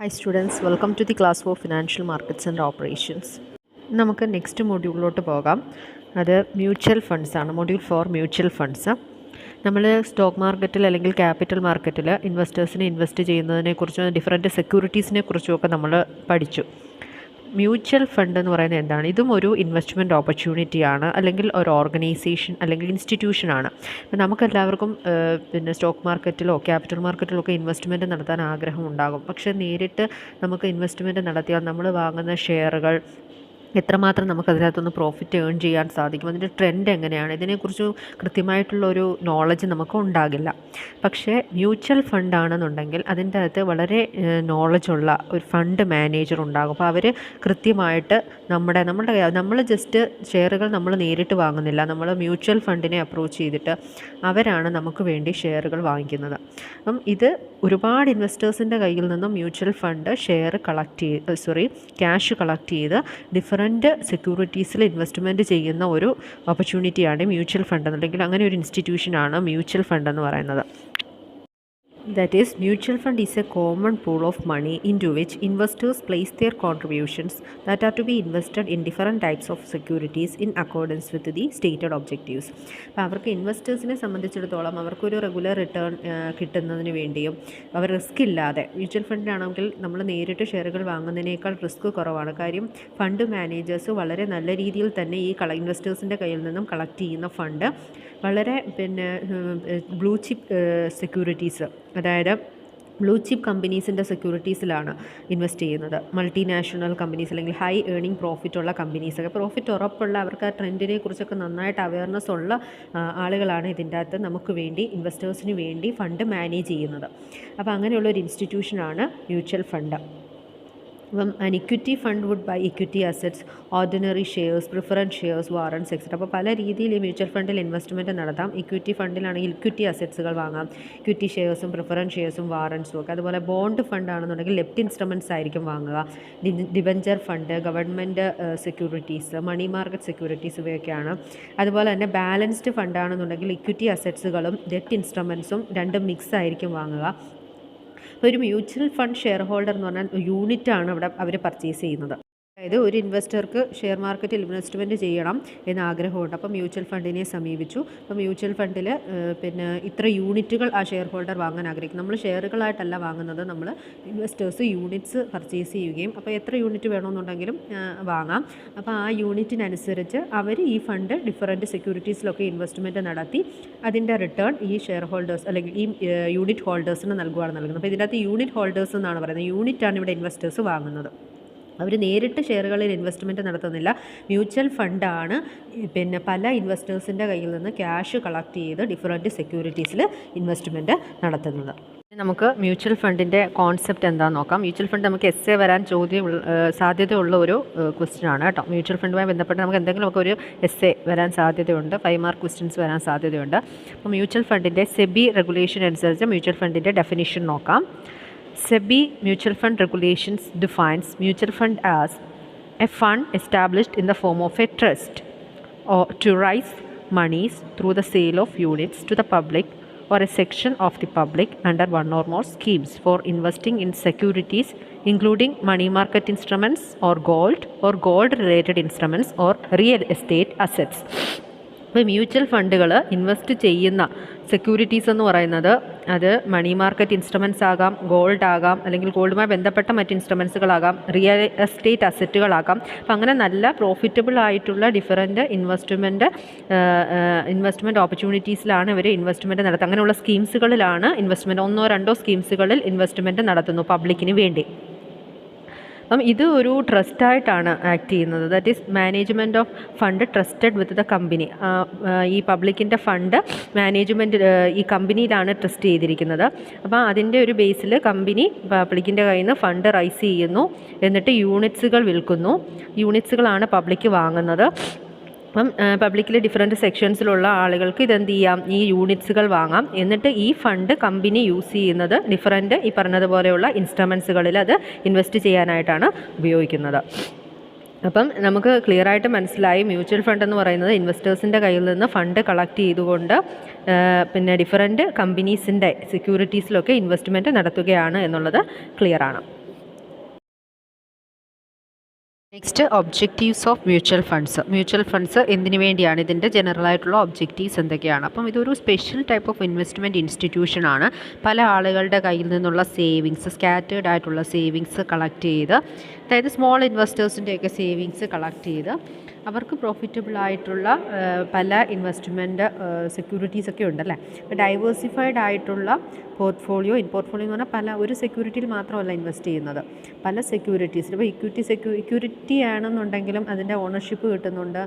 Hi students, welcome to the class for Financial Markets and Operations. നമുക്ക് next മൊഡ്യൂളിലോട്ട് പോകാം. അത് mutual funds ആണ്. Module 4 mutual funds. നമ്മൾ stock മാർക്കറ്റിൽ അല്ലെങ്കിൽ ക്യാപിറ്റൽ മാർക്കറ്റിൽ ഇൻവെസ്റ്റേഴ്സിനെ ഇൻവെസ്റ്റ് ചെയ്യുന്നതിനെക്കുറിച്ചും ഡിഫറൻറ്റ് സെക്യൂരിറ്റീസിനെ കുറിച്ചുമൊക്കെ നമ്മൾ പഠിച്ചു. മ്യൂച്വൽ ഫണ്ട് എന്ന് പറയുന്നത് എന്താണ്? ഇതും ഒരു ഇൻവെസ്റ്റ്മെൻറ്റ് ഓപ്പർച്യൂണിറ്റിയാണ്, അല്ലെങ്കിൽ ഒരു ഓർഗനൈസേഷൻ അല്ലെങ്കിൽ ഇൻസ്റ്റിറ്റ്യൂഷനാണ്. അപ്പോൾ നമുക്കെല്ലാവർക്കും പിന്നെ സ്റ്റോക്ക് മാർക്കറ്റിലോ ക്യാപിറ്റൽ മാർക്കറ്റിലോ ഒക്കെ ഇൻവെസ്റ്റ്മെൻറ്റ് നടത്താൻ ആഗ്രഹം ഉണ്ടാകും. പക്ഷേ നേരിട്ട് നമുക്ക് ഇൻവെസ്റ്റ്മെൻറ്റ് നടത്തിയാൽ നമ്മൾ വാങ്ങുന്ന ഷെയറുകൾ എത്രമാത്രം നമുക്കതിനകത്തുനിന്ന് പ്രോഫിറ്റ് ഏൺ ചെയ്യാൻ സാധിക്കും, അതിൻ്റെ ട്രെൻഡ് എങ്ങനെയാണ്, ഇതിനെക്കുറിച്ച് കൃത്യമായിട്ടുള്ളൊരു നോളജ് നമുക്ക് ഉണ്ടാകില്ല. പക്ഷേ മ്യൂച്വൽ ഫണ്ടാണെന്നുണ്ടെങ്കിൽ അതിൻ്റെ അകത്ത് വളരെ നോളജുള്ള ഒരു ഫണ്ട് മാനേജർ ഉണ്ടാകും. അപ്പോൾ അവർ കൃത്യമായിട്ട് നമ്മൾ ജസ്റ്റ് ഷെയറുകൾ നമ്മൾ നേരിട്ട് വാങ്ങുന്നില്ല, നമ്മൾ മ്യൂച്വൽ ഫണ്ടിനെ അപ്രോച്ച് ചെയ്തിട്ട് അവരാണ് നമുക്ക് വേണ്ടി ഷെയറുകൾ വാങ്ങിക്കുന്നത്. അപ്പം ഇത് ഒരുപാട് ഇൻവെസ്റ്റേഴ്സിൻ്റെ കയ്യിൽ നിന്നും mutual fund share cash collect ചെയ്ത് ഡിഫറൻറ്റ് സെക്യൂരിറ്റീസിൽ ഇൻവെസ്റ്റ്മെൻറ്റ് ചെയ്യുന്ന ഒരു ഓപ്പർച്യൂണിറ്റിയാണ് മ്യൂച്വൽ ഫണ്ട്, അല്ലെങ്കിൽ അങ്ങനെ ഒരു ഇൻസ്റ്റിറ്റ്യൂഷനാണ് മ്യൂച്വൽ ഫണ്ട് എന്ന് പറയുന്നത്. That is, mutual fund is a common pool of money into which investors place their contributions that are to be invested in different types of securities in accordance with the stated objectives. അപ്പോൾ അവർക്ക് ഇൻവെസ്റ്റേഴ്സിനെ സംബന്ധിച്ചിടത്തോളം അവർക്കൊരു regular return കിട്ടുന്നതിന് വേണ്ടിയും അവർ risk ഇല്ലാതെ, mutual ഫണ്ടിനാണെങ്കിൽ നമ്മൾ നേരിട്ട് ഷെയറുകൾ വാങ്ങുന്നതിനേക്കാൾ risk കുറവാണ്. കാര്യം ഫണ്ട് മാനേജേഴ്സ് വളരെ നല്ല രീതിയിൽ തന്നെ ഈ ഇൻവെസ്റ്റേഴ്സിൻ്റെ കയ്യിൽ നിന്നും കളക്ട് ചെയ്യുന്ന ഫണ്ട് വളരെ ബ്ലൂ ചിപ്പ് സെക്യൂരിറ്റീസ്, അതായത് ബ്ലൂ ചിപ്പ് കമ്പനീസിൻ്റെ സെക്യൂരിറ്റീസിലാണ് ഇൻവെസ്റ്റ് ചെയ്യുന്നത്. മൾട്ടിനാഷണൽ കമ്പനീസ് അല്ലെങ്കിൽ ഹൈ ഏണിംഗ് പ്രോഫിറ്റുള്ള കമ്പനീസൊക്കെ, പ്രോഫിറ്റ് ഉറപ്പുള്ള, അവർക്ക് ആ ട്രെൻഡിനെ കുറിച്ചൊക്കെ നന്നായിട്ട് അവയർനെസ് ഉള്ള ആളുകളാണ് ഇതിൻ്റെ അകത്ത് നമുക്ക് വേണ്ടി, ഇൻവെസ്റ്റേഴ്സിന് വേണ്ടി ഫണ്ട് മാനേജ് ചെയ്യുന്നത്. അപ്പോൾ അങ്ങനെയുള്ള ഒരു ഇൻസ്റ്റിറ്റ്യൂഷനാണ് മ്യൂച്വൽ ഫണ്ട്. അപ്പം an equity fund would buy equity assets, ordinary shares, preference shares, warrants etc. അപ്പോൾ പല രീതിയിൽ ഈ മ്യൂച്വൽ ഫണ്ടിൽ ഇൻവെസ്റ്റ്മെൻറ്റ് നടത്താം. ഇക്വിറ്റി ഫണ്ടിലാണെങ്കിൽ ഇക്വിറ്റി അസറ്റ്സുകൾ വാങ്ങാം, ഇക്വിറ്റി ഷെയർസും പ്രിഫറൻസ് ഷെയർസും വാറൻസും ഒക്കെ. അതുപോലെ ബോണ്ട് ഫണ്ട് ആണെന്നുണ്ടെങ്കിൽ ലെഫ്റ്റ് ഇൻസ്ട്രുമെൻറ്റ്സ് ആയിരിക്കും വാങ്ങുക. Debenture fund, government securities, money market securities ഇവയൊക്കെയാണ്. അതുപോലെ തന്നെ ബാലൻസ്ഡ് ഫണ്ട് ആണെന്നുണ്ടെങ്കിൽ ഇക്വിറ്റി അസറ്റ്സുകളും ഡെറ്റ് ഇൻസ്ട്രുമെൻറ്റ്സും രണ്ടും മിക്സ് ആയിരിക്കും വാങ്ങുക. ഒരു മ്യൂച്വൽ ഫണ്ട് ഷെയർ ഹോൾഡർ എന്ന് പറഞ്ഞാൽ യൂണിറ്റാണ് അവിടെ അവർ പർച്ചേസ് ചെയ്യുന്നത്. അതായത് ഒരു ഇൻവെസ്റ്റർക്ക് ഷെയർ മാർക്കറ്റിൽ ഇൻവെസ്റ്റ്മെൻറ്റ് ചെയ്യണം എന്ന് ആഗ്രഹമുണ്ട്. അപ്പോൾ മ്യൂച്വൽ ഫണ്ടിനെ സമീപിച്ചു. അപ്പോൾ മ്യൂച്വൽ ഫണ്ടിൽ ഇത്ര യൂണിറ്റുകൾ ആ ഷെയർ ഹോൾഡർ വാങ്ങാൻ ആഗ്രഹിക്കും. നമ്മൾ ഷെയറുകളായിട്ടല്ല വാങ്ങുന്നത്, നമ്മൾ ഇൻവെസ്റ്റേഴ്സ് യൂണിറ്റ്സ് പർച്ചേസ് ചെയ്യുകയും അപ്പോൾ എത്ര യൂണിറ്റ് വേണമെന്നുണ്ടെങ്കിലും വാങ്ങാം. അപ്പോൾ ആ യൂണിറ്റിനനുസരിച്ച് അവർ ഈ ഫണ്ട് ഡിഫറൻറ്റ് സെക്യൂരിറ്റീസിലൊക്കെ ഇൻവെസ്റ്റ്മെൻറ്റ് നടത്തി അതിൻ്റെ റിട്ടേൺ ഈ ഷെയർ ഹോൾഡേഴ്സ് അല്ലെങ്കിൽ ഈ യൂണിറ്റ് ഹോൾഡേഴ്സിന് നൽകുന്നത്. അപ്പോൾ ഇതിനകത്ത് യൂണിറ്റ് ഹോൾഡേഴ്സ് എന്നാണ് പറയുന്നത്. യൂണിറ്റാണ് ഇവിടെ ഇൻവെസ്റ്റേഴ്സ് വാങ്ങുന്നത്. അവർ നേരിട്ട് ഷെയറുകളിൽ ഇൻവെസ്റ്റ്മെൻറ്റ് നടത്തുന്നില്ല. മ്യൂച്വൽ ഫണ്ടാണ് പല ഇൻവെസ്റ്റേഴ്സിൻ്റെ കയ്യിൽ നിന്ന് ക്യാഷ് കളക്ട് ചെയ്ത് ഡിഫറൻറ്റ് സെക്യൂരിറ്റീസിൽ ഇൻവെസ്റ്റ്മെൻറ്റ് നടത്തുന്നത്. നമുക്ക് മ്യൂച്വൽ ഫണ്ടിൻ്റെ കോൺസെപ്റ്റ് എന്താണെന്ന് നോക്കാം. മ്യൂച്വൽ ഫണ്ട് നമുക്ക് എസ്സേ വരാൻ സാധ്യതയുള്ള ഒരു ക്വസ്റ്റ്യൻ ആണ് കേട്ടോ. മ്യൂച്വൽ ഫണ്ടുമായി ബന്ധപ്പെട്ട് നമുക്ക് എന്തെങ്കിലുമൊക്കെ ഒരു എസ്സേ വരാൻ സാധ്യതയുണ്ട്, 5 മാർക്ക് ക്വസ്റ്റ്യൻസ് വരാൻ സാധ്യതയുണ്ട്. അപ്പോൾ മ്യൂച്വൽ ഫണ്ടിൻ്റെ സെബി റെഗുലേഷൻ അനുസരിച്ച് മ്യൂച്വൽ ഫണ്ടിൻ്റെ ഡെഫിനിഷൻ നോക്കാം. SEBI Mutual Fund Regulations defines mutual fund as a fund established in the form of a trust or to raise monies through the sale of units to the public or a section of the public under one or more schemes for investing in securities including money market instruments or gold related instruments or real estate assets. അപ്പോൾ mutual ഫണ്ടുകൾ invest ചെയ്യുന്ന securities എന്ന് പറയുന്നത് അത് money market instruments ആകാം, gold ആകാം, അല്ലെങ്കിൽ ഗോൾഡുമായി ബന്ധപ്പെട്ട മറ്റ് ഇൻസ്ട്രുമെൻറ്റ്സുകളാകാം, റിയൽ എസ്റ്റേറ്റ് അസറ്റുകളാകാം. അപ്പോൾ അങ്ങനെ നല്ല പ്രോഫിറ്റബിൾ ആയിട്ടുള്ള ഡിഫറൻറ്റ് ഇൻവെസ്റ്റ്മെൻറ്റ് ഓപ്പർച്യൂണിറ്റീസിലാണ് ഇവർ ഇൻവെസ്റ്റ്മെൻറ്റ് നടത്തുന്നത്. അങ്ങനെയുള്ള സ്കീംസുകളിലാണ് ഇൻവെസ്റ്റ്മെൻറ്റ്, 1-2 സ്കീംസുകളിൽ ഇൻവെസ്റ്റ്മെൻറ്റ് നടത്തുന്നു പബ്ലിക്കിന് വേണ്ടി. അപ്പം ഇത് ഒരു ട്രസ്റ്റായിട്ടാണ് ആക്ട് ചെയ്യുന്നത്. That is management of fund trusted with the company. ഈ പബ്ലിക്കിൻ്റെ ഫണ്ട് മാനേജ്മെൻറ്റ് ഈ കമ്പനിയിലാണ് ട്രസ്റ്റ് ചെയ്തിരിക്കുന്നത്. അപ്പോൾ അതിൻ്റെ ഒരു ബേസിൽ കമ്പനി പബ്ലിക്കിൻ്റെ കയ്യിൽ നിന്ന് ഫണ്ട് റൈസ് ചെയ്യുന്നു, എന്നിട്ട് യൂണിറ്റ്സുകൾ വിൽക്കുന്നു. യൂണിറ്റ്സുകളാണ് പബ്ലിക്ക് വാങ്ങുന്നത്. അപ്പം പബ്ലിക്കിൽ ഡിഫറൻറ്റ് സെക്ഷൻസിലുള്ള ആളുകൾക്ക് ഇതെന്ത് ചെയ്യാം, ഈ യൂണിറ്റ്സുകൾ വാങ്ങാം. എന്നിട്ട് ഈ ഫണ്ട് കമ്പനി യൂസ് ചെയ്യുന്നത് ഡിഫറൻറ്റ് ഈ പറഞ്ഞതുപോലെയുള്ള ഇൻസ്ട്രുമെൻറ്റ്സുകളിൽ അത് ഇൻവെസ്റ്റ് ചെയ്യാനായിട്ടാണ് ഉപയോഗിക്കുന്നത്. അപ്പം നമുക്ക് ക്ലിയറായിട്ട് മനസ്സിലായി, മ്യൂച്വൽ ഫണ്ട് എന്ന് പറയുന്നത് ഇൻവെസ്റ്റേഴ്സിൻ്റെ കയ്യിൽ നിന്ന് ഫണ്ട് കളക്ട് ചെയ്തുകൊണ്ട് ഡിഫറൻറ്റ് കമ്പനീസിൻ്റെ സെക്യൂരിറ്റീസിലൊക്കെ ഇൻവെസ്റ്റ്മെൻറ്റ് നടത്തുകയാണ് എന്നുള്ളത് ക്ലിയറാണ്. Next objectives of mutual funds. Mutual funds എന്തിനു വേണ്ടിയാണ്, ഇതിൻ്റെ ജനറലായിട്ടുള്ള ഒബ്ജക്റ്റീവ്സ് എന്തൊക്കെയാണ്? അപ്പം ഇതൊരു സ്പെഷ്യൽ ടൈപ്പ് ഓഫ് ഇൻവെസ്റ്റ്മെൻറ്റ് ഇൻസ്റ്റിറ്റ്യൂഷനാണ്. പല ആളുകളുടെ കയ്യിൽ നിന്നുള്ള സേവിങ്സ്, സ്കാറ്റേർഡ് ആയിട്ടുള്ള സേവിങ്സ് കളക്ട് ചെയ്ത്, അതായത് സ്മോൾ ഇൻവെസ്റ്റേഴ്സിൻ്റെയൊക്കെ സേവിങ്സ് കളക്ട് ചെയ്ത് അവർക്ക് പ്രോഫിറ്റബിൾ ആയിട്ടുള്ള പല ഇൻവെസ്റ്റ്മെൻറ്റ് സെക്യൂരിറ്റീസൊക്കെ ഉണ്ടല്ലേ. അപ്പോൾ ഡൈവേഴ്സിഫൈഡ് ആയിട്ടുള്ള പോർട്ട്ഫോളിയോ എന്ന് പറഞ്ഞാൽ പല ഒരു സെക്യൂരിറ്റിയിൽ മാത്രമല്ല ഇൻവെസ്റ്റ് ചെയ്യുന്നത്, പല സെക്യൂരിറ്റീസിൽ. ഇപ്പോൾ ഇക്വിറ്റി ആണെന്നുണ്ടെങ്കിലും അതിൻ്റെ ഓണർഷിപ്പ് കിട്ടുന്നുണ്ട്,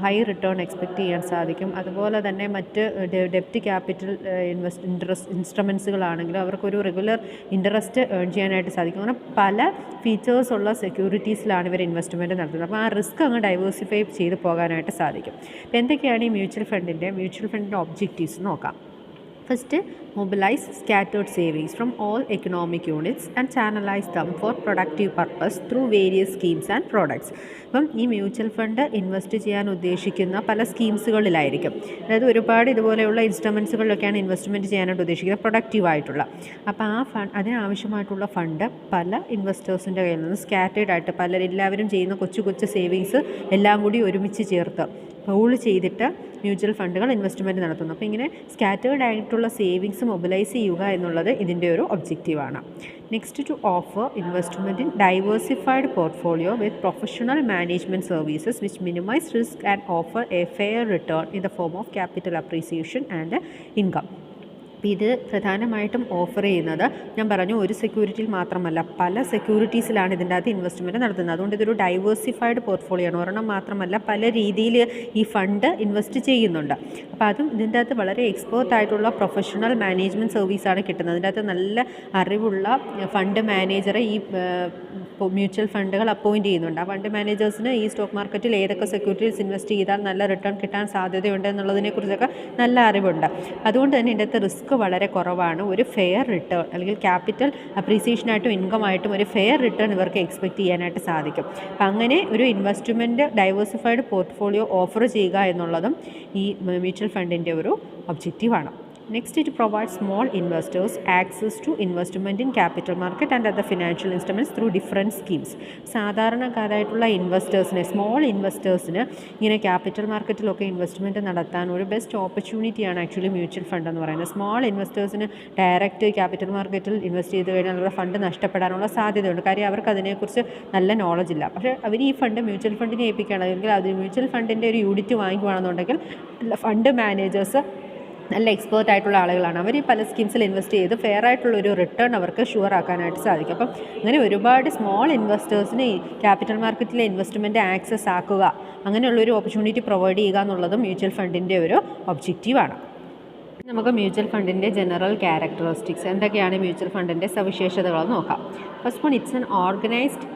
ഹൈ റിട്ടേൺ എക്സ്പെക്റ്റ് ചെയ്യാൻ സാധിക്കും. അതുപോലെ തന്നെ മറ്റ് ഡെപ്റ്റ് ക്യാപിറ്റൽ ഇൻസ്ട്രുമെൻസുകളാണെങ്കിലും അവർക്കൊരു റെഗുലർ ഇൻട്രസ്റ്റ് ഏൺ ചെയ്യാനായിട്ട് സാധിക്കും. അങ്ങനെ പല ഫീച്ചേഴ്സുള്ള സെക്യൂരിറ്റീസിലാണ് ഇവർ ഇൻവെസ്റ്റ്മെൻറ്റ് നടത്തുന്നത്. അപ്പോൾ ആ റിസ്ക് അങ്ങ് ഡൈവേഴ്സിഫൈ ചെയ്ത് പോകാനായിട്ട് സാധിക്കും. അപ്പോൾ എന്തൊക്കെയാണ് ഈ മ്യൂച്വൽ ഫണ്ടിൻ്റെ ഒബ്ജക്റ്റീവ്സ് നോക്കാം. First, mobilize scattered savings from all economic units and channelize them for productive purpose through various schemes and products. അപ്പം ഈ മ്യൂച്വൽ ഫണ്ട് ഇൻവെസ്റ്റ് ചെയ്യാൻ ഉദ്ദേശിക്കുന്ന പല സ്കീംസുകളിലായിരിക്കും. അതായത് ഒരുപാട് ഇതുപോലെയുള്ള ഇൻസ്ട്രുമെൻസുകളിലൊക്കെയാണ് ഇൻവെസ്റ്റ്മെൻറ്റ് ചെയ്യാനായിട്ട് ഉദ്ദേശിക്കുന്നത്, പ്രൊഡക്റ്റീവായിട്ടുള്ള. അപ്പോൾ അതിനാവശ്യമായിട്ടുള്ള ഫണ്ട് പല ഇൻവെസ്റ്റേഴ്സിൻ്റെ കയ്യിൽ നിന്ന് സ്കാറ്റേർഡ് ആയിട്ട് എല്ലാവരും ചെയ്യുന്ന കൊച്ചു കൊച്ചു സേവിങ്സ് എല്ലാം കൂടി ഒരുമിച്ച് ചേർത്ത് പൂൾ ചെയ്തിട്ട് മ്യൂച്വൽ ഫണ്ടുകൾ ഇൻവെസ്റ്റ്മെൻറ്റ് നടത്തുന്നു. അപ്പോൾ ഇങ്ങനെ സ്കാറ്റേർഡ് ആയിട്ടുള്ള സേവിങ്സ് മൊബിലൈസ് ചെയ്യുക എന്നുള്ളത് ഇതിൻ്റെ ഒരു ഒബ്ജക്റ്റീവാണ്. Next, to offer investment in diversified portfolio with professional management services which minimise risk and offer a fair return in the form of capital appreciation and income. ഇത് പ്രധാനമായിട്ടും ഓഫർ ചെയ്യുന്നത്, ഞാൻ പറഞ്ഞു, ഒരു സെക്യൂരിറ്റിയിൽ മാത്രമല്ല പല സെക്യൂരിറ്റീസിലാണ് ഇതിൻ്റെ അകത്ത് ഇൻവെസ്റ്റ്മെൻറ്റ് നടത്തുന്നത്. അതുകൊണ്ട് ഇതൊരു ഡൈവേഴ്സിഫൈഡ് പോർട്ട്ഫോളിയോ ആണ്. ഒരെണ്ണം മാത്രമല്ല, പല രീതിയിൽ ഈ ഫണ്ട് ഇൻവെസ്റ്റ് ചെയ്യുന്നുണ്ട്. അപ്പോൾ അതും ഇതിൻ്റെ അകത്ത് വളരെ എക്സ്പേർട്ടായിട്ടുള്ള പ്രൊഫഷണൽ മാനേജ്മെൻറ്റ് സർവീസാണ് കിട്ടുന്നത്. ഇതിൻ്റെ അകത്ത് നല്ല അറിവുള്ള ഫണ്ട് മാനേജറെ ഈ മ്യൂച്വൽ ഫണ്ടുകൾ അപ്പോയിൻറ്റ് ചെയ്യുന്നുണ്ട്. ആ ഫണ്ട് മാനേജേഴ്സിന് ഈ സ്റ്റോക്ക് മാർക്കറ്റിൽ ഏതൊക്കെ സെക്യൂരിറ്റീസ് ഇൻവെസ്റ്റ് ചെയ്താൽ നല്ല റിട്ടേൺ കിട്ടാൻ സാധ്യതയുണ്ട് എന്നുള്ളതിനെക്കുറിച്ചൊക്കെ നല്ല അറിവുണ്ട്. അതുകൊണ്ട് തന്നെ ഇതിൻ്റെ അകത്ത് റിസ്ക് വളരെ കുറവാണ്. ഒരു ഫെയർ റിട്ടേൺ അല്ലെങ്കിൽ ക്യാപിറ്റൽ അപ്രീസിയേഷനായിട്ടും ഇൻകമായിട്ടും ഒരു ഫെയർ റിട്ടേൺ ഇവർക്ക് എക്സ്പെക്റ്റ് ചെയ്യാനായിട്ട് സാധിക്കും. അപ്പം അങ്ങനെ ഒരു ഇൻവെസ്റ്റ്മെൻറ്റ് ഡൈവേഴ്സിഫൈഡ് പോർട്ട്ഫോളിയോ ഓഫർ ചെയ്യുക എന്നുള്ളതും ഈ മ്യൂച്വൽ ഫണ്ടിൻ്റെ ഒരു ഒബ്ജക്റ്റീവാണ്. Next, it provides small investors access to investment in capital market and other financial instruments through different schemes. സാധാരണക്കാരായിട്ടുള്ള സ്മോൾ ഇൻവെസ്റ്റേഴ്സിന് ഇങ്ങനെ ക്യാപിറ്റൽ മാർക്കറ്റിലൊക്കെ ഇൻവെസ്റ്റ്മെൻറ്റ് നടത്താൻ ഒരു ബെസ്റ്റ് ഓപ്പർച്യൂണിറ്റിയാണ് ആക്ച്വലി മ്യൂച്വൽ ഫണ്ട് എന്ന് പറയുന്നത്. സ്മോൾ ഇൻവെസ്റ്റേഴ്സിന് ഡയറക്റ്റ് ക്യാപിറ്റൽ മാർക്കറ്റിൽ ഇൻവെസ്റ്റ് ചെയ്ത് കഴിഞ്ഞാൽ അവരുടെ ഫണ്ട് നഷ്ടപ്പെടാനുള്ള സാധ്യതയുണ്ട്. കാര്യം അവർക്ക് അതിനെക്കുറിച്ച് നല്ല നോളജ് ഇല്ല. പക്ഷേ അവർ ഈ ഫണ്ട് മ്യൂച്വൽ ഫണ്ടിനെ ഏൽപ്പിക്കുകയാണെങ്കിൽ അത് മ്യൂച്വൽ ഫണ്ടിൻ്റെ ഒരു യൂണിറ്റ് വാങ്ങിക്കുകയാണെന്നുണ്ടെങ്കിൽ ഫണ്ട് മാനേജേഴ്സ് നല്ല എക്സ്പേർട്ട് ആയിട്ടുള്ള ആളുകളാണ്. അവർ ഈ പല സ്കീംസിൽ ഇൻവെസ്റ്റ് ചെയ്ത് ഫെയർ ആയിട്ടുള്ളൊരു റിട്ടേൺ അവർക്ക് ഷുവർ ആക്കാനായിട്ട് സാധിക്കും. അപ്പം അങ്ങനെ ഒരുപാട് സ്മോൾ ഇൻവെസ്റ്റേഴ്സിന് ഈ ക്യാപിറ്റൽ മാർക്കറ്റിലെ ഇൻവെസ്റ്റ്മെൻറ്റ് ആക്സസ് ആക്കുക, അങ്ങനെയുള്ളൊരു ഓപ്പർച്യൂണിറ്റി പ്രൊവൈഡ് ചെയ്യുക എന്നുള്ളതും മ്യൂച്വൽ ഫണ്ടിൻ്റെ ഒരു ഒബ്ജക്റ്റീവാണ്. നമുക്ക് മ്യൂച്വൽ ഫണ്ടിൻ്റെ ജനറൽ ക്യാരക്ടറിസ്റ്റിക്സ് എന്തൊക്കെയാണ് മ്യൂച്വൽ ഫണ്ടിൻ്റെ സവിശേഷതകളെന്ന് നോക്കാം. First one, it's an organised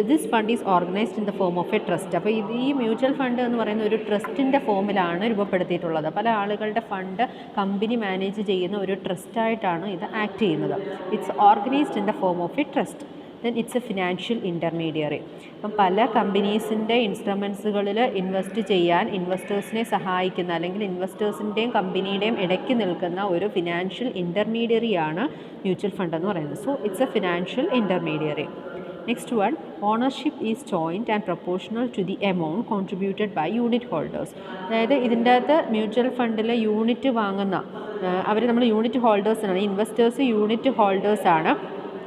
this fund is organised in the form of A trust. അപ്പോൾ ഈ മ്യൂച്വൽ ഫണ്ട് എന്ന് പറയുന്ന ഒരു ട്രസ്റ്റിൻ്റെ ഫോമിലാണ് രൂപപ്പെടുത്തിയിട്ടുള്ളത്. പല ആളുകളുടെ ഫണ്ട് കമ്പനി മാനേജ് ചെയ്യുന്ന ഒരു ട്രസ്റ്റായിട്ടാണ് ഇത് ആക്ട് ചെയ്യുന്നത്. It's organised in the form of A trust. Then it's A financial intermediary. അപ്പം പല കമ്പനീസിൻ്റെ ഇൻസ്ട്രുമെൻസുകളിൽ ഇൻവെസ്റ്റ് ചെയ്യാൻ ഇൻവെസ്റ്റേഴ്സിനെ സഹായിക്കുന്ന അല്ലെങ്കിൽ ഇൻവെസ്റ്റേഴ്സിൻ്റെയും കമ്പനിയുടെയും ഇടയ്ക്ക് നിൽക്കുന്ന ഒരു ഫിനാൻഷ്യൽ ഇൻ്റർമീഡിയറിയാണ് മ്യൂച്വൽ ഫണ്ട് എന്ന് പറയുന്നത്. So it's A financial intermediary. Next one, ownership is joint and proportional to the amount contributed by unit holders. അതായത് ഇതിൻ്റെ അകത്ത് മ്യൂച്വൽ ഫണ്ടിൽ യൂണിറ്റ് വാങ്ങുന്ന നമ്മൾ യൂണിറ്റ് ഹോൾഡേഴ്സാണ്. ഇൻവെസ്റ്റേഴ്സ് യൂണിറ്റ് ഹോൾഡേഴ്സാണ്.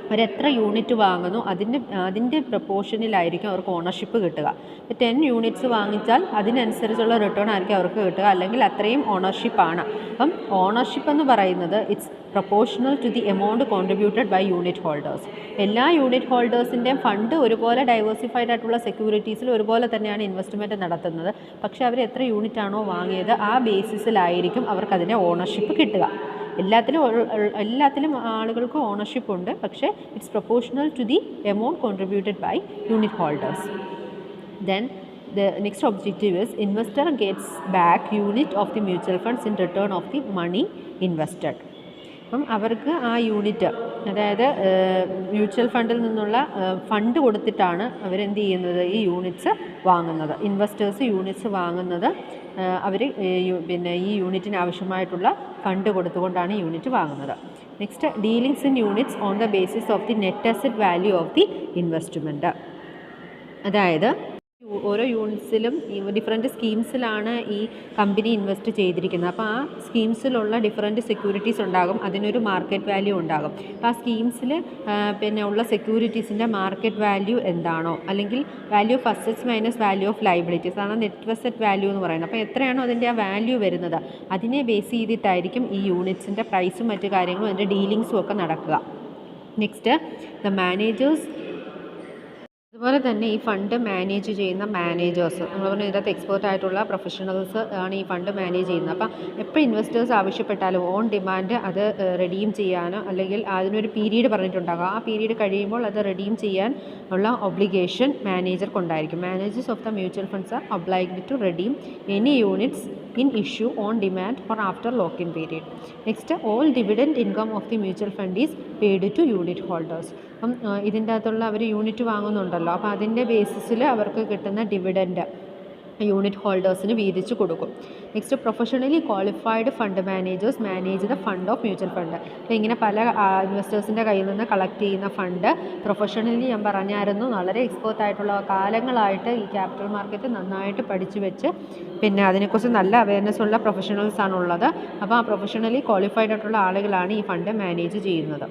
അവരെത്ര യൂണിറ്റ് വാങ്ങുന്നു അതിൻ്റെ പ്രപ്പോർഷനിലായിരിക്കും അവർക്ക് ഓണർഷിപ്പ് കിട്ടുക. ഇപ്പോൾ 10 യൂണിറ്റ്സ് വാങ്ങിച്ചാൽ അതിനനുസരിച്ചുള്ള റിട്ടേൺ ആയിരിക്കും അവർക്ക് കിട്ടുക, അല്ലെങ്കിൽ അത്രയും ഓണർഷിപ്പാണ്. അപ്പം ഓണർഷിപ്പ് എന്ന് പറയുന്നത് its proportional to the amount contributed by unit holders. എല്ലാ യൂണിറ്റ് ഹോൾഡേഴ്സിൻ്റെയും ഫണ്ട് ഒരുപോലെ ഡൈവേഴ്സിഫൈഡ് ആയിട്ടുള്ള സെക്യൂരിറ്റീസിൽ ഒരുപോലെ തന്നെയാണ് ഇൻവെസ്റ്റ്മെൻറ്റ് നടത്തുന്നത്. പക്ഷേ അവർ എത്ര യൂണിറ്റാണോ വാങ്ങിയത് ആ ബേസിസിലായിരിക്കും അവർക്കതിൻ്റെ ഓണർഷിപ്പ് കിട്ടുക. എല്ലാത്തിലും ആളുകൾക്ക് ഓണർഷിപ്പ് ഉണ്ട്, പക്ഷേ its proportional to the amount contributed by unit holders. Then the next objective is investor gets back unit of the mutual funds in return of the money invested. അപ്പം അവർക്ക് ആ യൂണിറ്റ്, അതായത് mutual ഫണ്ടിൽ നിന്നുള്ള fund കൊടുത്തിട്ടാണ് അവരെന്ത് ചെയ്യുന്നത്, ഈ യൂണിറ്റ്സ് വാങ്ങുന്നത്. ഇൻവെസ്റ്റേഴ്സ് യൂണിറ്റ്സ് വാങ്ങുന്നത് അവർ ഈ യൂണിറ്റിന് ആവശ്യമായിട്ടുള്ള ഫണ്ട് കൊടുത്തുകൊണ്ടാണ് യൂണിറ്റ് വാങ്ങുന്നത്. Next, dealings in units on the basis of the net asset value of the investment. അതായത് ഓരോ യൂണിറ്റ്സിലും ഡിഫറെൻറ്റ് സ്കീംസിലാണ് ഈ കമ്പനി ഇൻവെസ്റ്റ് ചെയ്തിരിക്കുന്നത്. അപ്പോൾ ആ സ്കീംസിലുള്ള ഡിഫറെൻറ്റ് സെക്യൂരിറ്റീസ് ഉണ്ടാകും, അതിനൊരു മാർക്കറ്റ് വാല്യൂ ഉണ്ടാകും. അപ്പോൾ ആ സ്കീംസിൽ പിന്നെ ഉള്ള സെക്യൂരിറ്റീസിൻ്റെ മാർക്കറ്റ് വാല്യൂ എന്താണോ, അല്ലെങ്കിൽ value of assets minus value of liabilities ആണ് നെറ്റ് അസറ്റ് വാല്യൂ എന്ന് പറയുന്നത്. അപ്പോൾ എത്രയാണോ അതിൻ്റെ ആ വാല്യൂ വരുന്നത് അതിനെ ബേസ് ചെയ്തിട്ടായിരിക്കും ഈ യൂണിറ്റ്സിൻ്റെ പ്രൈസും മറ്റു കാര്യങ്ങളും അതിൻ്റെ ഡീലിങ്സും ഒക്കെ നടക്കുക. Next, the managers. അതുപോലെ തന്നെ ഈ ഫണ്ട് മാനേജ് ചെയ്യുന്ന മാനേജേഴ്സ്, നമ്മൾ പറഞ്ഞാൽ ഇതിനകത്ത് എക്സ്പേർട്ട് ആയിട്ടുള്ള പ്രൊഫഷണൽസ് ആണ് ഈ ഫണ്ട് മാനേജ് ചെയ്യുന്നത്. അപ്പം എപ്പോൾ ഇൻവെസ്റ്റേഴ്സ് ആവശ്യപ്പെട്ടാലും ഓൺ ഡിമാൻഡ് അത് റെഡീം ചെയ്യാനോ അല്ലെങ്കിൽ അതിനൊരു പീരീഡ് പറഞ്ഞിട്ടുണ്ടാകും, ആ പീരീഡ് കഴിയുമ്പോൾ അത് റെഡീം ചെയ്യാൻ ഉള്ള ഒബ്ലിഗേഷൻ മാനേജർക്കുണ്ടായിരിക്കും. Managers of the mutual funds are obliged to redeem any units in issue on demand or after lock-in period. Next, all dividend income of the mutual fund is paid to unit holders. അപ്പം ഇതിൻ്റെ അകത്തുള്ള അവർ unit വാങ്ങുന്നുണ്ടല്ലോ, അപ്പോൾ അതിൻ്റെ ബേസിസിൽ അവർക്ക് കിട്ടുന്ന dividend unit ഹോൾഡേഴ്സിന് വീതിച്ച് കൊടുക്കും. Next, professionally qualified fund managers manage the fund of mutual fund. അപ്പോൾ ഇങ്ങനെ പല ഇൻവെസ്റ്റേഴ്സിൻ്റെ കയ്യിൽ നിന്ന് കളക്ട് ചെയ്യുന്ന ഫണ്ട് പ്രൊഫഷണലി, ഞാൻ പറഞ്ഞായിരുന്നു, വളരെ എക്സ്പേർട്ട് ആയിട്ടുള്ള കാലങ്ങളായിട്ട് ഈ ക്യാപിറ്റൽ മാർക്കറ്റ് നന്നായിട്ട് പഠിച്ചു വെച്ച് പിന്നെ അതിനെക്കുറിച്ച് നല്ല അവയർനെസ് ഉള്ള പ്രൊഫഷണൽസ് ആണുള്ളത്. അപ്പോൾ ആ പ്രൊഫഷണലി ക്വാളിഫൈഡ് ആയിട്ടുള്ള ആളുകളാണ് ഈ ഫണ്ട് മാനേജ് ചെയ്യുന്നത്.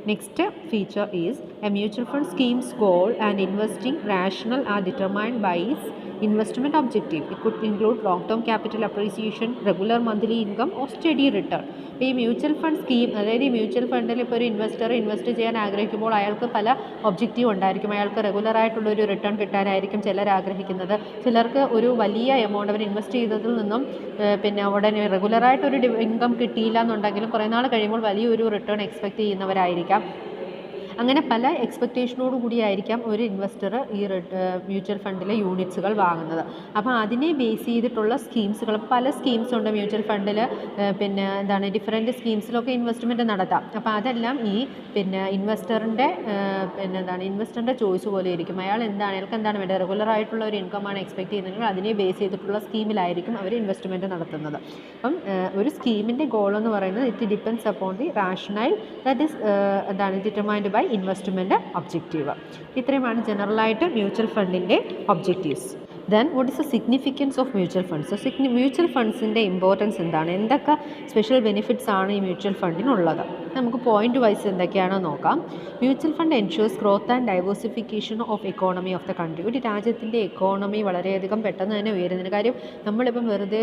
Next feature is a mutual fund scheme's goal and investing rationale are determined by its investment objective. It could include long-term capital appreciation, regular monthly income or steady return. ഈ mutual fund scheme, അതായത് ഈ mutual ഫണ്ടിൽ ഇപ്പോൾ ഒരു investor invest ചെയ്യാൻ ആഗ്രഹിക്കുമ്പോൾ അയാൾക്ക് പല ഒബ്ജക്റ്റീവ് ഉണ്ടായിരിക്കും. അയാൾക്ക് റെഗുലറായിട്ടുള്ളൊരു റിട്ടേൺ കിട്ടാനായിരിക്കും ചിലർ ആഗ്രഹിക്കുന്നത്. ചിലർക്ക് ഒരു വലിയ എമൗണ്ട് അവർ ഇൻവെസ്റ്റ് ചെയ്തതിൽ നിന്നും പിന്നെ ഉടനെ റെഗുലറായിട്ടൊരു ഇൻകം കിട്ടിയില്ല എന്നുണ്ടെങ്കിലും കുറേ നാൾ കഴിയുമ്പോൾ വലിയൊരു റിട്ടേൺ എക്സ്പെക്റ്റ് ചെയ്യുന്നവരായിരിക്കാം. അങ്ങനെ പല എക്സ്പെക്റ്റേഷനോട് കൂടിയായിരിക്കാം ഒരു ഇൻവെസ്റ്റർ ഈ മ്യൂച്വൽ ഫണ്ടിലെ യൂണിറ്റ്സുകൾ വാങ്ങുന്നത്. അപ്പോൾ അതിനെ ബേസ് ചെയ്തിട്ടുള്ള സ്കീംസുകൾ, പല സ്കീംസ് ഉണ്ട് മ്യൂച്വൽ ഫണ്ടിൽ. പിന്നെ എന്താണ്, ഡിഫറെൻറ്റ് സ്കീംസിലൊക്കെ ഇൻവെസ്റ്റ്മെൻറ്റ് നടത്താം. അപ്പോൾ അതെല്ലാം ഈ പിന്നെ ഇൻവെസ്റ്ററിൻ്റെ ഇൻവെസ്റ്ററിൻ്റെ ചോയ്സ് പോലെ ഇരിക്കും. അയാൾക്ക് എന്താണ് വേണ്ടത്, റെഗുലർ ആയിട്ടുള്ള ഒരു ഇൻകമാണ് എക്സ്പെക്റ്റ് ചെയ്യുന്നതെങ്കിൽ അതിനെ ബേസ് ചെയ്തിട്ടുള്ള സ്കീമിലായിരിക്കും അവർ ഇൻവെസ്റ്റ്മെൻറ്റ് നടത്തുന്നത്. അപ്പം ഒരു സ്കീമിൻ്റെ ഗോൾ എന്ന് പറയുന്നത് it depends upon the rational that is determined by investment objective. ഇത്രയുമാണ് ജനറലായിട്ട് മ്യൂച്വൽ ഫണ്ടിൻ്റെ objectives. Then what is the significance of mutual funds? Mutual ഫണ്ട്സിൻ്റെ ഇമ്പോർട്ടൻസ് എന്താണ്, എന്തൊക്കെ സ്പെഷ്യൽ ബെനിഫിറ്റ്സ് ആണ് ഈ മ്യൂച്വൽ ഫണ്ടിനുള്ളത്? നമുക്ക് പോയിന്റ് വൈസ് എന്തൊക്കെയാണോ നോക്കാം. Mutual fund ensures growth and diversification of economy of the country. ഒരു രാജ്യത്തിൻ്റെ എക്കോണമി വളരെയധികം പെട്ടെന്ന് തന്നെ ഉയരുന്നതിന് കാര്യം നമ്മളിപ്പം വെറുതെ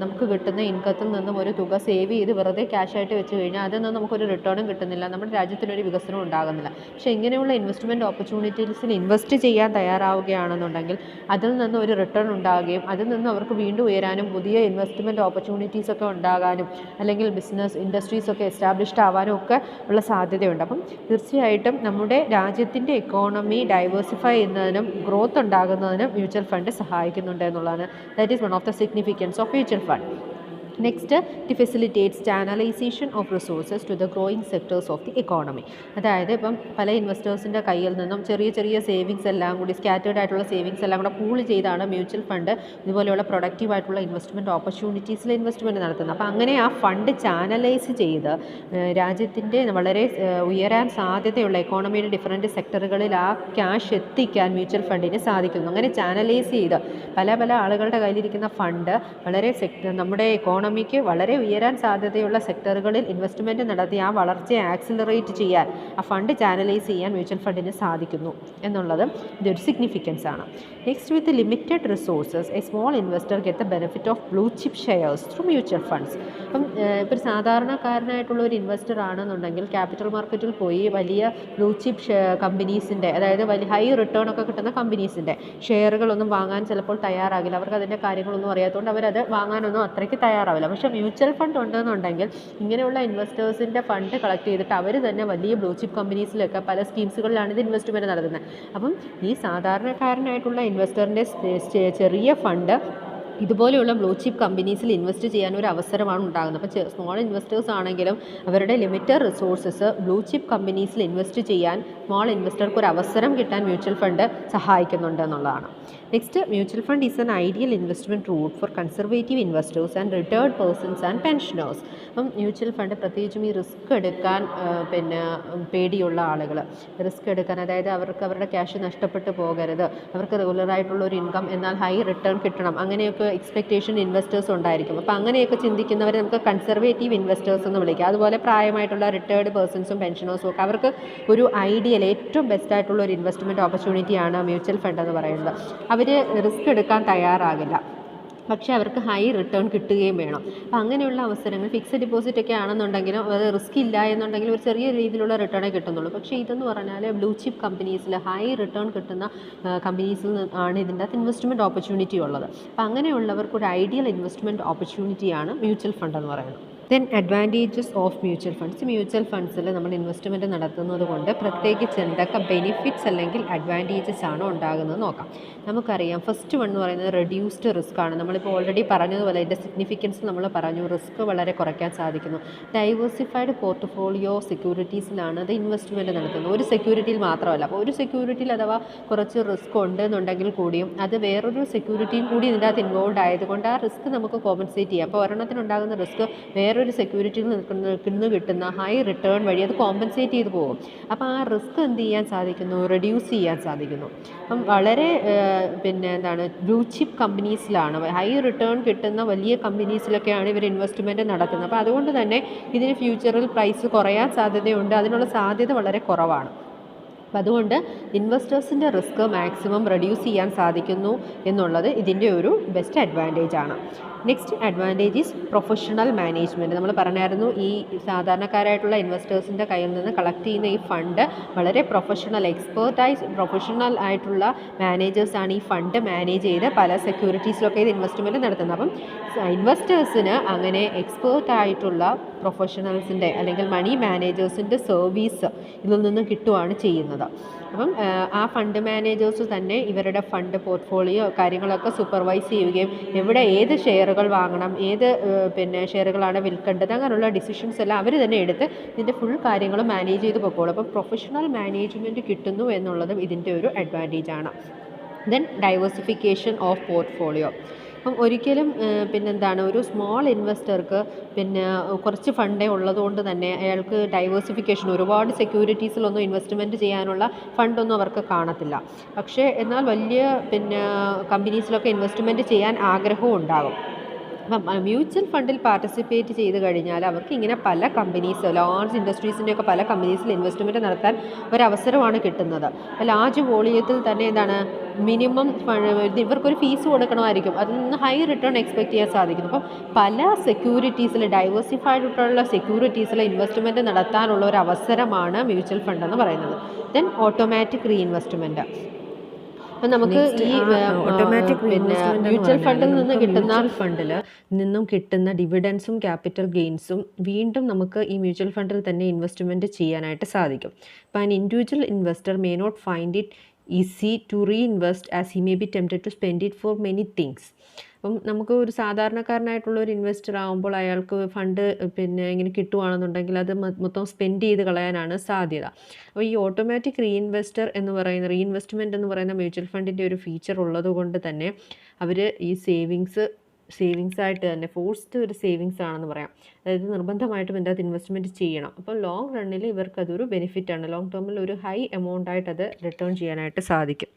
നമുക്ക് കിട്ടുന്ന ഇൻകത്തിൽ നിന്നും ഒരു തുക സേവ് ചെയ്ത് വെറുതെ ക്യാഷായിട്ട് വെച്ച് കഴിഞ്ഞാൽ അതിൽ നിന്ന് നമുക്കൊരു റിട്ടേണും കിട്ടുന്നില്ല, നമ്മുടെ രാജ്യത്തിനൊരു വികസനം ഉണ്ടാകുന്നില്ല. പക്ഷേ ഇങ്ങനെയുള്ള ഇൻവെസ്റ്റ്മെൻറ്റ് ഓപ്പർച്യൂണിറ്റീസിൽ ഇൻവെസ്റ്റ് ചെയ്യാൻ തയ്യാറാവുകയാണെന്നുണ്ടെങ്കിൽ അതിൽ നിന്ന് ഒരു റിട്ടേൺ ഉണ്ടാകുകയും അതിൽ നിന്ന് അവർക്ക് വീണ്ടും ഉയരാനും പുതിയ ഇൻവെസ്റ്റ്മെൻറ്റ് ഓപ്പർച്യൂണിറ്റീസൊക്കെ ഉണ്ടാകാനും അല്ലെങ്കിൽ ബിസിനസ് ഇൻഡസ്ട്രീസൊക്കെ എസ്റ്റാബ്ലിഷ്ഡ് ആവാനും ഒക്കെ ഉള്ള സാധ്യതയുണ്ട്. അപ്പം തീർച്ചയായിട്ടും നമ്മുടെ രാജ്യത്തിൻ്റെ എക്കോണമി ഡൈവേഴ്സിഫൈ ചെയ്യുന്നതിനും ഗ്രോത്ത് ഉണ്ടാകുന്നതിനും മ്യൂച്വൽ ഫണ്ട് സഹായിക്കുന്നുണ്ട് എന്നുള്ളതാണ്. That is one of the significance of mutual fund. Next, it facilitates channelisation of resources to the growing sectors of the economy. അതായത് ഇപ്പം പല ഇൻവെസ്റ്റേഴ്സിൻ്റെ കയ്യിൽ നിന്നും ചെറിയ ചെറിയ സേവിങ്സ് എല്ലാം കൂടി സ്കാറ്റേർഡ് ആയിട്ടുള്ള സേവിങ്സ് എല്ലാം കൂടെ പൂൾ ചെയ്താണ് മ്യൂച്വൽ ഫണ്ട് ഇതുപോലെയുള്ള പ്രൊഡക്റ്റീവായിട്ടുള്ള ഇൻവെസ്റ്റ്മെൻറ്റ് ഓപ്പർച്യൂണിറ്റീസിൽ ഇൻവെസ്റ്റ്മെൻറ്റ് നടത്തുന്നത്. അപ്പോൾ അങ്ങനെ ആ ഫണ്ട് ചാനലൈസ് ചെയ്ത് രാജ്യത്തിൻ്റെ വളരെ ഉയരാൻ സാധ്യതയുള്ള എക്കോണമിയുടെ ഡിഫറൻറ്റ് സെക്ടറുകളിൽ ആ ക്യാഷ് എത്തിക്കാൻ മ്യൂച്വൽ ഫണ്ടിന് സാധിക്കുന്നു. അങ്ങനെ ചാനലൈസ് ചെയ്ത് പല പല ആളുകളുടെ കയ്യിലിരിക്കുന്ന ഫണ്ട് വളരെ നമ്മുടെ എക്കോണമിക്ക് വളരെ ഉയരാൻ സാധ്യതയുള്ള സെക്ടറുകളിൽ ഇൻവെസ്റ്റ്മെൻറ്റ് നടത്തി ആ വളർച്ചയെ ആക്സിലറേറ്റ് ചെയ്യാൻ, ആ ഫണ്ട് ചാനലൈസ് ചെയ്യാൻ മ്യൂച്വൽ ഫണ്ടിന് സാധിക്കുന്നു എന്നുള്ളത് ഇതൊരു സിഗ്നിഫിക്കൻസ് ആണ്. Next, with limited resources A small investor get the benefit of blue chip shares through mutual funds. അപ്പം ഇപ്പോൾ ഒരു സാധാരണക്കാരനായിട്ടുള്ള ഒരു ഇൻവെസ്റ്റർ ആണെന്നുണ്ടെങ്കിൽ ക്യാപിറ്റൽ മാർക്കറ്റിൽ പോയി വലിയ ബ്ലൂ ചിപ്പ് കമ്പനീസിൻ്റെ, അതായത് വലിയ ഹൈ റിട്ടേൺ ഒക്കെ കിട്ടുന്ന കമ്പനീസിൻ്റെ ഷെയറുകളൊന്നും വാങ്ങാൻ ചിലപ്പോൾ തയ്യാറാകില്ല. അവർക്ക് അതിൻ്റെ കാര്യങ്ങളൊന്നും അറിയാത്തതുകൊണ്ട് അവരത് വാങ്ങാനൊന്നും അത്രയ്ക്ക് തയ്യാറാവില്ല. പക്ഷേ മ്യൂച്വൽ ഫണ്ട് ഉണ്ടെന്നുണ്ടെങ്കിൽ ഇങ്ങനെയുള്ള ഇൻവെസ്റ്റേഴ്സിൻ്റെ ഫണ്ട് കളക്ട് ചെയ്തിട്ട് അവർ തന്നെ വലിയ ബ്ലൂ ചിപ്പ് കമ്പനീസിലൊക്കെ പല സ്കീംസുകളിലാണ് ഇത് ഇൻവെസ്റ്റ്മെൻറ്റ് നടത്തുന്നത്. അപ്പം ഈ സാധാരണക്കാരനായിട്ടുള്ള ഇൻവെസ്റ്ററിൻ്റെ ചെറിയ ഫണ്ട് ഇതുപോലെയുള്ള ബ്ലൂ ചിപ്പ് കമ്പനീസിൽ ഇൻവെസ്റ്റ് ചെയ്യാൻ ഒരു അവസരമാണ് ഉണ്ടാകുന്നത്. അപ്പോൾ സ്മോൾ ഇൻവെസ്റ്റേഴ്സ് ആണെങ്കിലും അവരുടെ ലിമിറ്റഡ് റിസോഴ്സസ് ബ്ലൂ ചിപ്പ് കമ്പനീസിൽ ഇൻവെസ്റ്റ് ചെയ്യാൻ സ്മോൾ ഇൻവെസ്റ്റർക്ക് ഒരു അവസരം കിട്ടാൻ മ്യൂച്വൽ ഫണ്ട് സഹായിക്കുന്നുണ്ട് എന്നുള്ളതാണ്. Next, mutual fund is an ideal investment route for conservative investors and retired persons and pensioners. അപ്പം മ്യൂച്വൽ ഫണ്ട് പ്രത്യേകിച്ചും ഈ റിസ്ക് എടുക്കാൻ പേടിയുള്ള ആളുകൾ, റിസ്ക് എടുക്കാൻ, അതായത് അവർക്ക് അവരുടെ ക്യാഷ് നഷ്ടപ്പെട്ടു പോകരുത്, അവർക്ക് റെഗുലറായിട്ടുള്ള ഒരു ഇൻകം എന്നാൽ ഹൈ റിട്ടേൺ കിട്ടണം, അങ്ങനെയൊക്കെ എക്സ്പെക്റ്റേഷൻ ഇൻവെസ്റ്റേഴ്സ് ഉണ്ടായിരിക്കും. അപ്പോൾ അങ്ങനെയൊക്കെ ചിന്തിക്കുന്നവരെ നമുക്ക് കൺസർവേറ്റീവ് ഇൻവെസ്റ്റേഴ്സ് എന്ന് വിളിക്കാം. അതുപോലെ പ്രായമായിട്ടുള്ള റിട്ടയർഡ് പേഴ്സൺസും പെൻഷനേഴ്സും ഒക്കെ അവർക്ക് ഒരു ഐഡിയൽ ഏറ്റവും ബെസ്റ്റ് ആയിട്ടുള്ള ഒരു ഇൻവെസ്റ്റ്മെൻറ്റ് ഓപ്പർച്യൂണിറ്റിയാണ് മ്യൂച്വൽ ഫണ്ട് എന്ന് പറയുന്നത്. അവർ റിസ്ക് എടുക്കാൻ തയ്യാറാകില്ല, പക്ഷേ അവർക്ക് ഹൈ റിട്ടേൺ കിട്ടുകയും വേണം. അപ്പോൾ അങ്ങനെയുള്ള അവസരങ്ങൾ ഫിക്സഡ് ഡിപ്പോസിറ്റ് ഒക്കെ ആണെന്നുണ്ടെങ്കിലും അത് റിസ്ക് ഇല്ല എന്നുണ്ടെങ്കിൽ ഒരു ചെറിയ രീതിയിലുള്ള റിട്ടേണേ കിട്ടുന്നുള്ളൂ. പക്ഷേ ഇതെന്ന് പറഞ്ഞാൽ ബ്ലൂ ചിപ്പ് കമ്പനീസിൽ ഹൈ റിട്ടേൺ കിട്ടുന്ന കമ്പനീസിൽ ആണ് ഇതിൻ്റെ അകത്ത് ഇൻവെസ്റ്റ്മെൻറ്റ് ഓപ്പർച്യൂണിറ്റി ഉള്ളത്. അപ്പോൾ അങ്ങനെയുള്ളവർക്ക് ഒരു ഐഡിയൽ ഇൻവെസ്റ്റ്മെൻറ്റ് ഓപ്പർച്യൂണിറ്റിയാണ് മ്യൂച്വൽ ഫണ്ട് എന്ന് പറയുന്നത്. Then advantages of mutual funds. Mutual ഫണ്ട്സിൽ നമ്മൾ ഇൻവെസ്റ്റ്മെൻറ്റ് നടത്തുന്നത് കൊണ്ട് പ്രത്യേകിച്ച് എന്തൊക്കെ ബെനിഫിറ്റ്സ് അല്ലെങ്കിൽ അഡ്വാൻറ്റേജസ് ആണ് ഉണ്ടാകുന്നത് നോക്കാം. നമുക്കറിയാം, ഫസ്റ്റ് വൺ എന്ന് പറയുന്നത് റെഡ്യൂസ്ഡ് റിസ്ക് ആണ്. നമ്മളിപ്പോൾ ഓൾറെഡി പറഞ്ഞതുപോലെ അതിൻ്റെ സിഗ്നിഫിക്കൻസ് നമ്മൾ പറഞ്ഞു, റിസ്ക് വളരെ കുറയ്ക്കാൻ സാധിക്കുന്നു. ഡൈവേഴ്സിഫൈഡ് പോർട്ട്ഫോളിയോ സെക്യൂരിറ്റീസിലാണ് അത് ഇൻവെസ്റ്റ്മെൻറ്റ് നടത്തുന്നത്. ഒരു സെക്യൂരിറ്റിയിൽ മാത്രമല്ല. അപ്പോൾ ഒരു സെക്യൂരിറ്റിയിൽ അഥവാ കുറച്ച് റിസ്ക് ഉണ്ടെന്നുണ്ടെങ്കിൽ കൂടിയും അത് വേറൊരു സെക്യൂരിറ്റിയും കൂടി ഇതിൻ്റെ അകത്ത് ഇൻവോൾവ് ആയതുകൊണ്ട് ആ റിസ്ക് നമുക്ക് കോമ്പൻസേറ്റ് ചെയ്യാം. അപ്പോൾ ഒരെണ്ണത്തിനുണ്ടാകുന്ന റിസ്ക് വേറൊരു സെക്യൂരിറ്റിയിൽ നിന്ന് കിട്ടുന്ന ഹൈ റിട്ടേൺ വഴി അത് കോമ്പൻസേറ്റ് ചെയ്ത് പോകും. അപ്പോൾ ആ റിസ്ക് എന്ത് ചെയ്യാൻ സാധിക്കുന്നു, റെഡ്യൂസ് ചെയ്യാൻ സാധിക്കുന്നു. അപ്പം വളരെ ബ്ലൂ ചിപ്പ് കമ്പനീസിലാണ്, ഹൈ റിട്ടേൺ കിട്ടുന്ന വലിയ കമ്പനീസിലൊക്കെയാണ് ഇവർ ഇൻവെസ്റ്റ്മെൻറ്റ് നടത്തുന്നത്. അപ്പോൾ അതുകൊണ്ട് തന്നെ ഇതിന് ഫ്യൂച്ചറിൽ പ്രൈസ് കുറയാൻ സാധ്യതയുണ്ട്, അതിനുള്ള സാധ്യത വളരെ കുറവാണ്. അപ്പം അതുകൊണ്ട് ഇൻവെസ്റ്റേഴ്സിൻ്റെ റിസ്ക് മാക്സിമം റെഡ്യൂസ് ചെയ്യാൻ സാധിക്കുന്നു എന്നുള്ളത് ഇതിൻ്റെ ഒരു ബെസ്റ്റ് അഡ്വാൻറ്റേജ് ആണ്. Next advantage is professional management. നമ്മൾ പറഞ്ഞായിരുന്നു, ഈ സാധാരണക്കാരായിട്ടുള്ള ഇൻവെസ്റ്റേഴ്സിൻ്റെ കയ്യിൽ നിന്ന് കളക്ട് ചെയ്യുന്ന ഈ ഫണ്ട് വളരെ പ്രൊഫഷണൽ ആയിട്ടുള്ള മാനേജേഴ്സാണ് ഈ ഫണ്ട് മാനേജ് ചെയ്ത് പല സെക്യൂരിറ്റീസിലൊക്കെ ഇത് ഇൻവെസ്റ്റ്മെൻറ്റ് നടത്തുന്നത്. അപ്പം ഇൻവെസ്റ്റേഴ്സിന് അങ്ങനെ എക്സ്പേർട്ടായിട്ടുള്ള പ്രൊഫഷണൽസിൻ്റെ അല്ലെങ്കിൽ മണി മാനേജേഴ്സിൻ്റെ സർവീസ് ഇതിൽ നിന്ന് കിട്ടുകയാണ് ചെയ്യുന്നത്. അപ്പം ആ ഫണ്ട് മാനേജേഴ്സ് തന്നെ ഇവരുടെ ഫണ്ട് പോർട്ട്ഫോളിയോ കാര്യങ്ങളൊക്കെ സൂപ്പർവൈസ് ചെയ്യുകയും എവിടെ ഏത് ഷെയറുകൾ വാങ്ങണം, ഏത് ഷെയറുകളാണ് വിൽക്കേണ്ടത്, അങ്ങനെയുള്ള ഡിസിഷൻസ് എല്ലാം അവർ തന്നെ എടുത്ത് ഇതിൻ്റെ ഫുൾ കാര്യങ്ങൾ മാനേജ് ചെയ്ത് പോയിക്കോളും. അപ്പം പ്രൊഫഷണൽ മാനേജ്മെൻറ്റ് കിട്ടുന്നു എന്നുള്ളതും ഇതിൻ്റെ ഒരു അഡ്വാൻറ്റേജ് ആണ്. Then diversification of portfolio. അപ്പം ഒരിക്കലും ഒരു സ്മോൾ ഇൻവെസ്റ്റർക്ക് കുറച്ച് ഫണ്ടേ ഉള്ളതുകൊണ്ട് തന്നെ അയാൾക്ക് ഡൈവേഴ്സിഫിക്കേഷൻ, ഒരുപാട് സെക്യൂരിറ്റീസിലൊന്നും ഇൻവെസ്റ്റ്മെൻറ്റ് ചെയ്യാനുള്ള ഫണ്ടൊന്നും അവർക്ക് കാണത്തില്ല. പക്ഷേ എന്നാൽ വലിയ കമ്പനീസിലൊക്കെ ഇൻവെസ്റ്റ്മെൻറ്റ് ചെയ്യാൻ ആഗ്രഹവും ഉണ്ടാകും. അപ്പം മ്യൂച്വൽ ഫണ്ടിൽ പാർട്ടിസിപ്പേറ്റ് ചെയ്ത് കഴിഞ്ഞാൽ അവർക്ക് ഇങ്ങനെ പല കമ്പനീസ്, ലാർജ് ഇൻഡസ്ട്രീസിൻ്റെയൊക്കെ പല കമ്പനീസിൽ ഇൻവെസ്റ്റ്മെൻറ്റ് നടത്താൻ ഒരവസരമാണ് കിട്ടുന്നത്. അപ്പോൾ ലാർജ് വോളിയത്തിൽ തന്നെ മിനിമം ഇവർക്കൊരു ഫീസ് കൊടുക്കണമായിരിക്കും, അതിൽ നിന്ന് ഹൈ റിട്ടേൺ എക്സ്പെക്റ്റ് ചെയ്യാൻ സാധിക്കുന്നു. അപ്പം പല സെക്യൂരിറ്റീസിൽ, ഡൈവേഴ്സിഫൈഡ് ആയിട്ടുള്ള സെക്യൂരിറ്റീസിൽ ഇൻവെസ്റ്റ്മെൻറ്റ് നടത്താനുള്ള ഒരു അവസരമാണ് മ്യൂച്വൽ ഫണ്ട് എന്ന് പറയുന്നത്. Then automatic reinvestment. അപ്പം നമുക്ക് ഈ ഓട്ടോമാറ്റിക് മ്യൂച്വൽ ഫണ്ടിൽ നിന്നും കിട്ടുന്ന ഡിവിഡൻസും ക്യാപിറ്റൽ ഗെയിൻസും വീണ്ടും നമുക്ക് ഈ മ്യൂച്വൽ ഫണ്ടിൽ തന്നെ ഇൻവെസ്റ്റ്മെൻറ്റ് ചെയ്യാനായിട്ട് സാധിക്കും. അപ്പോൾ an individual investor may not find it easy to reinvest as he may be tempted to spend it for many things. അപ്പം നമുക്ക് ഒരു സാധാരണക്കാരനായിട്ടുള്ള ഒരു ഇൻവെസ്റ്റർ ആകുമ്പോൾ അയാൾക്ക് ഫണ്ട് ഇങ്ങനെ കിട്ടുവാണെന്നുണ്ടെങ്കിൽ അത് മൊത്തം സ്പെൻഡ് ചെയ്ത് കളയാനാണ് സാധ്യത. അപ്പോൾ ഈ ഓട്ടോമാറ്റിക് റീഇൻവെസ്റ്റ്മെൻറ്റ് എന്ന് പറയുന്ന മ്യൂച്വൽ ഫണ്ടിൻ്റെ ഒരു ഫീച്ചർ ഉള്ളത് കൊണ്ട് തന്നെ അവർ ഈ സേവിങ്സ് ആയിട്ട് തന്നെ ഫോഴ്സ്ഡ് ഒരു സേവിങ്സ് ആണെന്ന് പറയാം. അതായത് നിർബന്ധമായിട്ടും ഇതിൻ്റെ അകത്ത് ഇൻവെസ്റ്റ്മെൻറ്റ് ചെയ്യണം. അപ്പോൾ ലോങ് റണ്ണിൽ ഇവർക്കതൊരു ബെനിഫിറ്റാണ്. ലോങ് ടേമിൽ ഒരു ഹൈ എമൗണ്ടായിട്ട് അത് റിട്ടേൺ ചെയ്യാനായിട്ട് സാധിക്കും.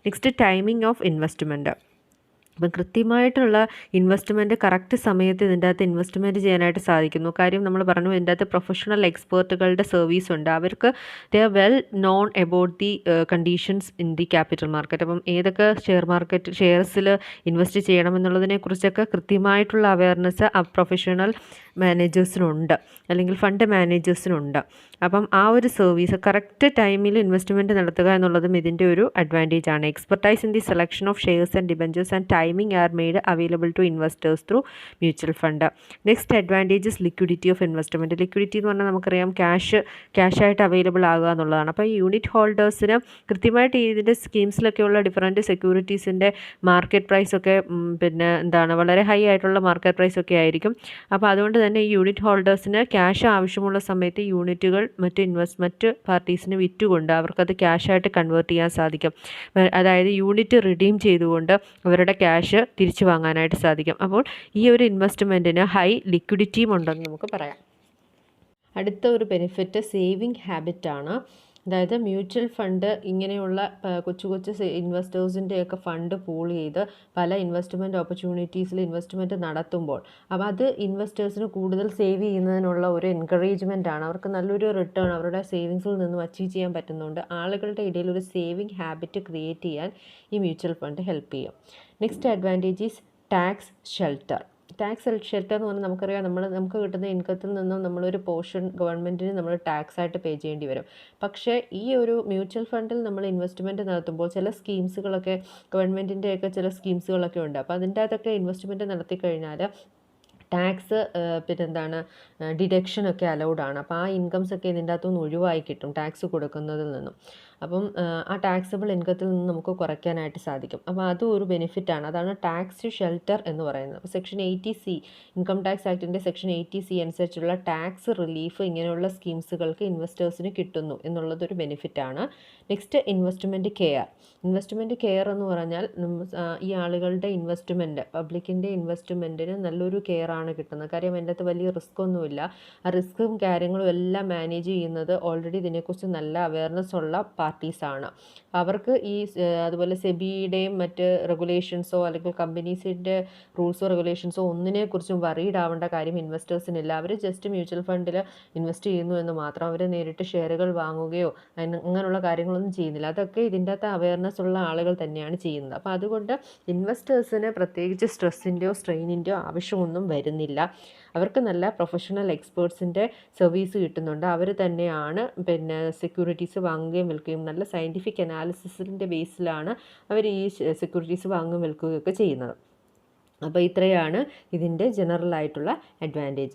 Next, timing of investment. അപ്പം കൃത്യമായിട്ടുള്ള ഇൻവെസ്റ്റ്മെൻറ്റ് കറക്റ്റ് സമയത്ത് ഇതിൻ്റെ അകത്ത് ഇൻവെസ്റ്റ്മെൻറ്റ് ചെയ്യാനായിട്ട് സാധിക്കുന്നു. കാര്യം നമ്മൾ പറഞ്ഞു, ഇതിൻ്റെ അകത്ത് പ്രൊഫഷണൽ എക്സ്പേർട്ടുകളുടെ സർവീസ് ഉണ്ട്. അവർക്ക് they are well known about the conditions in the capital market. അപ്പം ഏതൊക്കെ ഷെയർസിൽ ഇൻവെസ്റ്റ് ചെയ്യണമെന്നുള്ളതിനെക്കുറിച്ചൊക്കെ കൃത്യമായിട്ടുള്ള അവയർനെസ് ആ പ്രൊഫഷണൽ മാനേജേഴ്സിനുണ്ട്, അല്ലെങ്കിൽ ഫണ്ട് മാനേജേഴ്സിനുണ്ട്. അപ്പം ആ ഒരു സർവീസ് കറക്റ്റ് ടൈമിൽ ഇൻവെസ്റ്റ്മെൻറ്റ് നടത്തുക എന്നുള്ളതും ഇതിൻ്റെ ഒരു അഡ്വാൻറ്റേജ് ആണ്. Expertise in the selection of shares and debentures and timing are made available to investors through mutual fund. Next advantage is liquidity of investment. Liquidity എന്ന് പറഞ്ഞാൽ നമുക്കറിയാം ക്യാഷായിട്ട് അവൈലബിൾ ആകുക എന്നുള്ളതാണ്. അപ്പോൾ ഈ യൂണിറ്റ് ഹോൾഡേഴ്സിന് കൃത്യമായിട്ട് ഇതിൻ്റെ സ്കീംസിലൊക്കെയുള്ള ഡിഫറൻറ്റ് സെക്യൂരിറ്റീസിൻ്റെ മാർക്കറ്റ് പ്രൈസൊക്കെ വളരെ ഹൈ ആയിട്ടുള്ള മാർക്കറ്റ് പ്രൈസൊക്കെ ആയിരിക്കും. അപ്പോൾ അതുകൊണ്ട് തന്നെ ഈ യൂണിറ്റ് ഹോൾഡേഴ്സിന് ക്യാഷ് ആവശ്യമുള്ള സമയത്ത് യൂണിറ്റുകൾ മറ്റ് പാർട്ടീസിന് വിറ്റുകൊണ്ട് അവർക്കത് ക്യാഷായിട്ട് കൺവേർട്ട് ചെയ്യാൻ സാധിക്കും. അതായത് യൂണിറ്റ് റിഡീം ചെയ്തുകൊണ്ട് അവരുടെ ക്യാഷ് തിരിച്ചു വാങ്ങാനായിട്ട് സാധിക്കും. അപ്പോൾ ഈ ഒരു ഇൻവെസ്റ്റ്മെൻറ്റിന് ഹൈ ലിക്വിഡിറ്റിയും ഉണ്ടെന്ന് നമുക്ക് പറയാം. അടുത്ത ഒരു ബെനിഫിറ്റ് സേവിങ് ഹാബിറ്റാണ്. അതായത് മ്യൂച്വൽ ഫണ്ട് ഇങ്ങനെയുള്ള കൊച്ചു ഇൻവെസ്റ്റേഴ്സിൻ്റെയൊക്കെ ഫണ്ട് പൂൾ ചെയ്ത് പല ഇൻവെസ്റ്റ്മെൻറ്റ് ഓപ്പർച്യൂണിറ്റീസിൽ ഇൻവെസ്റ്റ്മെൻറ്റ് നടത്തുമ്പോൾ അപ്പോൾ അത് ഇൻവെസ്റ്റേഴ്സിന് കൂടുതൽ സേവ് ചെയ്യുന്നതിനുള്ള ഒരു എൻകറേജ്മെൻ്റ് ആണ്. അവർക്ക് നല്ലൊരു റിട്ടേൺ അവരുടെ സേവിങ്സിൽ നിന്നും അച്ചീവ് ചെയ്യാൻ പറ്റുന്നുണ്ട്. ആളുകളുടെ ഇടയിൽ ഒരു സേവിങ് ഹാബിറ്റ് ക്രിയേറ്റ് ചെയ്യാൻ ഈ മ്യൂച്വൽ ഫണ്ട് ഹെൽപ്പ് ചെയ്യും. Next advantage is tax shelter. Tax shelter എന്ന് പറഞ്ഞാൽ നമുക്കറിയാം നമുക്ക് കിട്ടുന്ന ഇൻകത്തിൽ നിന്നും നമ്മളൊരു പോർഷൻ ഗവൺമെൻറ്റിന് നമ്മൾ ടാക്സ് ആയിട്ട് പേ ചെയ്യേണ്ടി വരും. പക്ഷേ ഈ ഒരു മ്യൂച്വൽ ഫണ്ടിൽ നമ്മൾ ഇൻവെസ്റ്റ്മെൻറ്റ് നടത്തുമ്പോൾ ചില സ്കീംസുകളൊക്കെ ഗവൺമെൻറ്റിൻ്റെയൊക്കെ ചില സ്കീംസുകളൊക്കെ ഉണ്ട്. അപ്പോൾ അതിൻ്റെ അകത്തൊക്കെ ഇൻവെസ്റ്റ്മെൻറ്റ് നടത്തി കഴിഞ്ഞാൽ ടാക്സ് ഡിഡക്ഷനൊക്കെ അലൗഡാണ്. അപ്പോൾ ആ ഇൻകംസൊക്കെ ഇതിൻ്റെ അകത്തുനിന്ന് ഒഴിവായി കിട്ടും ടാക്സ് കൊടുക്കുന്നതിൽ നിന്നും. അപ്പം ആ ടാക്സബിൾ ഇൻകത്തിൽ നിന്ന് നമുക്ക് കുറയ്ക്കാനായിട്ട് സാധിക്കും. അപ്പോൾ അതും ഒരു ബെനിഫിറ്റാണ്. അതാണ് ടാക്സ് ഷെൽട്ടർ എന്ന് പറയുന്നത്. അപ്പോൾ സെക്ഷൻ 80C ഇൻകം ടാക്സ് ആക്ടിൻ്റെ സെക്ഷൻ 80C അനുസരിച്ചുള്ള ടാക്സ് റിലീഫ് ഇങ്ങനെയുള്ള സ്കീംസുകൾക്ക് ഇൻവെസ്റ്റേഴ്സിന് കിട്ടുന്നു എന്നുള്ളതൊരു ബെനിഫിറ്റാണ്. Next investment care. Investment care എന്ന് പറഞ്ഞാൽ ഈ ആളുകളുടെ ഇൻവെസ്റ്റ്മെൻറ്റ് പബ്ലിക്കിൻ്റെ ഇൻവെസ്റ്റ്മെൻറ്റിന് നല്ലൊരു കെയർ ആണ് കിട്ടുന്നത്. കാര്യം അതിൻ്റെ അകത്ത് വലിയ റിസ്ക് ഒന്നുമില്ല. ആ റിസ്ക്കും കാര്യങ്ങളും എല്ലാം മാനേജ് ചെയ്യുന്നത് ഓൾറെഡി ഇതിനെക്കുറിച്ച് നല്ല അവയർനെസ് ഉള്ള പാർട്ടീസാണ്. അവർക്ക് അതുപോലെ സെബിയുടെയും മറ്റ് റെഗുലേഷൻസോ അല്ലെങ്കിൽ കമ്പനീസിൻ്റെ റൂൾസോ റെഗുലേഷൻസോ ഒന്നിനെക്കുറിച്ചും വറീഡ് ആവേണ്ട കാര്യം ഇൻവെസ്റ്റേഴ്സിനില്ല. അവർ ജസ്റ്റ് മ്യൂച്വൽ ഫണ്ടിൽ ഇൻവെസ്റ്റ് ചെയ്യുന്നു എന്ന് മാത്രം. അവർ നേരിട്ട് ഷെയറുകൾ വാങ്ങുകയോ അങ്ങനെയുള്ള കാര്യങ്ങളൊന്നും ചെയ്യുന്നില്ല. അതൊക്കെ ഇതിൻ്റെ അകത്ത് അവയർനെസ് ഉള്ള ആളുകൾ തന്നെയാണ് ചെയ്യുന്നത്. അപ്പോൾ അതുകൊണ്ട് ഇൻവെസ്റ്റേഴ്സിന് പ്രത്യേകിച്ച് സ്ട്രെസ്സിൻ്റെയോ സ്ട്രെയിനിൻ്റെയോ ആവശ്യമൊന്നും വരുന്നില്ല. അവർക്ക് നല്ല പ്രൊഫഷണൽ എക്സ്പേർട്സിൻ്റെ സർവീസ് കിട്ടുന്നുണ്ട്. അവർ തന്നെയാണ് സെക്യൂരിറ്റീസ് വാങ്ങുകയും വിൽക്കുകയും നല്ല സയൻറ്റിഫിക് അനാലിസിസിൻ്റെ ബേസിലാണ് അവർ ഈ സെക്യൂരിറ്റീസ് വാങ്ങുകയും വിൽക്കുകയൊക്കെ ചെയ്യുന്നത്. അപ്പോൾ ഇത്രയാണ് ഇതിൻ്റെ ജനറൽ ആയിട്ടുള്ള അഡ്വാൻറ്റേജസ്.